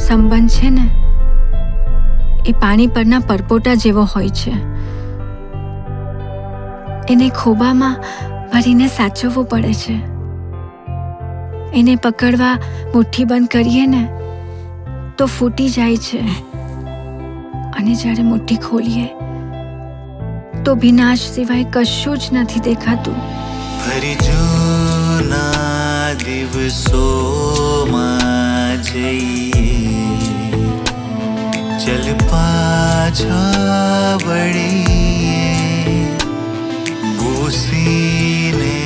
સંબંધ છે ને એ પાણી પરના પરપોટા જેવો હોય છે. એને ખોબામાં ભરીને સાચવવું પડે છે. એને પકડવા મુઠ્ઠી બંધ કરીએ ને તો ફૂટી જાય છે, અને જ્યારે મુઠ્ઠી ખોલીએ તો વિનાશ સિવાય કશું જ નથી દેખાતું. ફરી જૂના દિવસોમાં જઈએ, ચલ પાછા વળીએ, ભૂસીને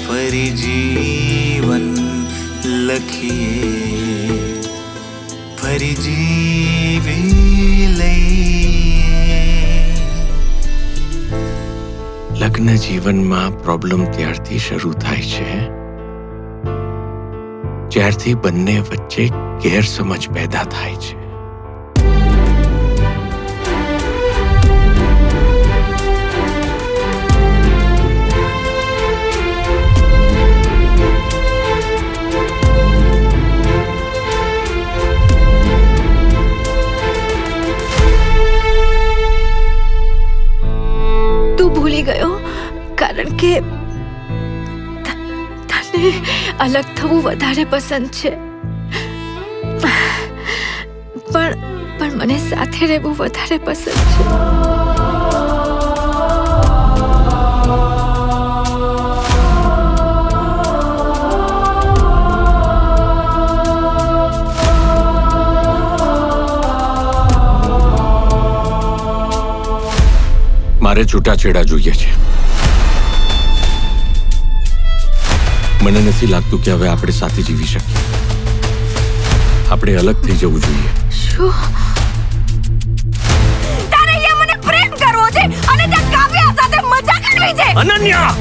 ફરી જીવન લખીએ, ફરી જીવી લઈએ. લગ્ન જીવનમાં પ્રોબ્લેમ ત્યારથી શરૂ થાય છે જ્યારથી બંને વચ્ચે ગેરસમજ પેદા થાય છે. તું ભૂલી ગયો કારણ કે તને અલગ થવું વધારે પસંદ છે, પણ મને સાથે રહેવું વધારે પસંદ છે. મારે છૂટાછેડા જોઈએ છે. મને નથી લાગતું કે હવે આપણે સાથે જીવી શકીએ. આપણે અલગ થઈ જવું જોઈએ. શું તારે અહીંયા મને પ્રેમ કરવો છે અને ત્યાં કાવ્યા સાથે મજા કરવી છે? અનન્યા!